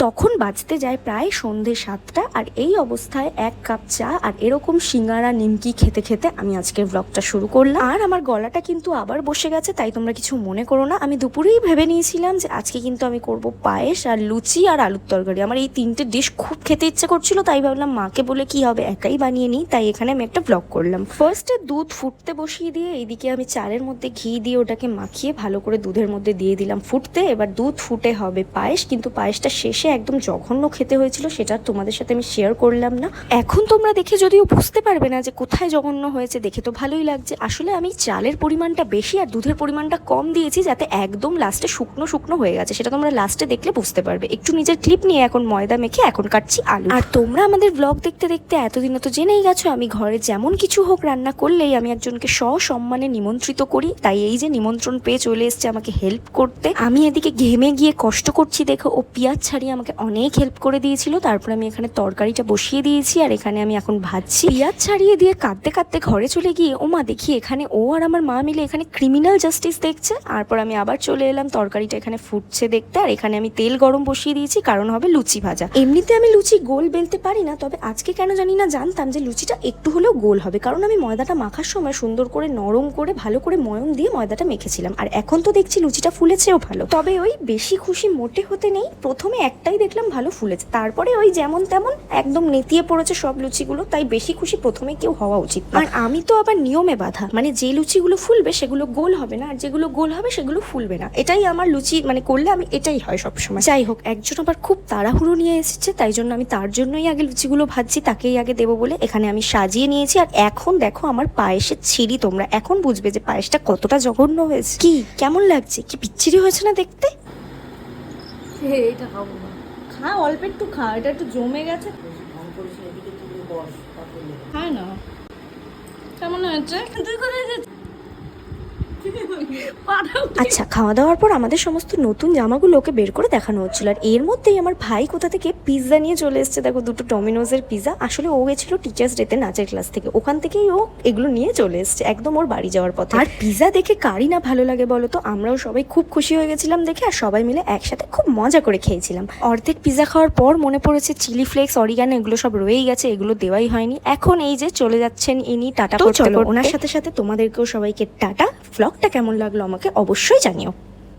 তখন বাজতে যায় প্রায় সন্ধে 7টা। আর এই অবস্থায় 1 কাপ চা আর এরকম সিঙ্গারা নিমকি খেতে খেতে আমি আজকের ব্লগটা শুরু করলাম। আর আমার গলাটা কিন্তু আবার বসে গেছে, তাই তোমরা কিছু মনে করো না। আমি দুপুরেই ভেবে নিয়েছিলাম যে আজকে কিন্তু আমি করব পায়েস আর লুচি আর আলুর তরকারি। আমার এই 3টে ডিশ খুব খেতে ইচ্ছে করছিল, তাই ভাবলাম মাকে বলে কি হবে, একাই বানিয়ে নিই। তাই এখানে আমি একটা ব্লগ করলাম। ফার্স্টে দুধ ফুটতে বসিয়ে দিয়ে এইদিকে আমি চালের মধ্যে ঘি দিয়ে ওটাকে মাখিয়ে ভালো করে দুধের মধ্যে দিয়ে দিলাম ফুটতে। এবার দুধ ফুটে হবে পায়েস, কিন্তু পায়েসটা শেষে একদম জঘন্য খেতে হয়েছিল, সেটা তোমাদের সাথে আমি শেয়ার করলাম না। এখন তোমরা দেখে যদিও বুঝতে পারবে না যে কোথায় জঘন্য হয়েছে, দেখে তো ভালোই লাগছে। আসলে আমি চালের পরিমাণটা বেশি আর দুধের পরিমাণটা কম দিয়েছি, যাতে একদম লাস্টে শুকনো শুকনো হয়ে গেছে। সেটা তোমরা লাস্টে দেখলে বুঝতে পারবে। একটু নিজের ক্লিপ নিয়ে এখন ময়দা মেখে এখন কাটছি আলু। আর তোমরা আমাদের ব্লগ দেখতে দেখতে এতদিনে তো জেনেই গেছো আমি ঘরে যেমন কিছু হোক রান্না করলেই আমি একজনকে সসম্মানে নিমন্ত্রিত করি। তাই এই যে নিমন্ত্রণ পেয়ে চলে এসছে আমাকে হেল্প করতে। আমি এদিকে ঘেমে গিয়ে কষ্ট করছি দেখো ও পেঁয়াজ ছাড়িয়ে আমাকে অনেক হেল্প করে দিয়েছিল। তারপর আমি এখানে তরকারিটা বসিয়ে দিয়েছি আর এখানে আমি এখন ভাজছি। পেঁয়াজ ছাড়িয়ে দিয়ে কাঁদতে কাঁদতে ঘরে চলে গিয়ে ও মা দেখি এখানে ও আর আমার মা মিলে এখানে ক্রিমিনাল জাস্টিস দেখছে। তারপর আমি আবার চলে এলাম তরকারিটা এখানে ফুটছে দেখতে। আর এখানে আমি তেল গরম বসিয়ে দিয়েছি, কারণ হবে লুচি ভাজা। এমনিতে আমি লুচি গোল বেলতে পারি না, তবে আজকে কেন জানি না জানতাম যে লুচিটা একটু হলেও গোল হবে, কারণ আমি ময়দাটা মাখার সময় সুন্দর করে নরম করে ভালো করে ময়ম দিয়ে ময়দাটা মেখেছিলাম। আর এখন তো দেখছি লুচিটা ফুলেছেও ভালো, তবে ওই বেশি খুশি মোটে হতে নেই। প্রথমে একটাই দেখলাম ভালো ফুলেছে, তারপরে ওই যেমন তেমন একদম নেতিয়ে পড়েছে সব লুচিগুলো। তাই বেশি খুশি প্রথমে কেউ হওয়া উচিত না। আর আমি তো আবার নিয়মে বাঁধা, মানে যে লুচিগুলো ফুলবে সেগুলো গোল হবে না, আর যেগুলো গোল হবে সেগুলো ফুলবে না। এটাই আমার লুচি মানে করলে আমি এটাই হয় সবসময়। যাই হোক, একজন আবার খুব তাড়াহুড়ো নিয়ে এসেছে, তাই জন্য আমি তার জন্যই আগে লুচিগুলো ভাজছি, তাকেই আগে দেবো বলে এখানে আমি সাজিয়ে নিয়েছি। আর এখন দেখো আমার পায়েসের ছিঁড়ি, তোমরা এখন বুঝবে যে পায়েসটা কতটা জঘন্য হয়েছে। কি কেমন লাগছে, কি বিচ্ছিরি হয়েছে না দেখতে? এটা খাবো না, খা অল্প একটু খা, এটা একটু জমে গেছে। খায় না, কেমন হয়েছে? তুই কোথায় যাচ্ছিস? আচ্ছা, খাওয়া দাওয়ার পর আমাদের সমস্ত নতুন জামাগুলো ওকে বের করে দেখানো হচ্ছিল। আর এর মধ্যেই আমার ভাই কোথা থেকে পিৎজা নিয়ে চলে এসেছে। দেখো, 2টো ডমিনোজের পিৎজা। আসলে ও গেছিল টিচার্স ডেতে নাচের ক্লাস থেকে, ওখান থেকেই ও এগুলো নিয়ে চলে এসেছে একদম ওর বাড়ি যাওয়ার পথে। আর পিৎজা দেখে কারই না ভালো লাগে বলো তো? আমরাও সবাই খুব খুশি হয়ে গেছিলাম দেখে, আর সবাই মিলে একসাথে খুব মজা করে খেয়েছিলাম। অর্ধেক পিৎজা খাওয়ার পর মনে পড়েছে চিলি ফ্লেক্স, অরিগানো এগুলো সব রয়েই গেছে, এগুলো দেওয়াই হয়নি। এখন এই যে চলে যাচ্ছেন ইনি টাটা করতে। ওনার সাথে সাথে তোমাদেরকেও সবাইকে টাটা। ব্লগটা কেমন লাগলো আমাকে অবশ্যই জানিও।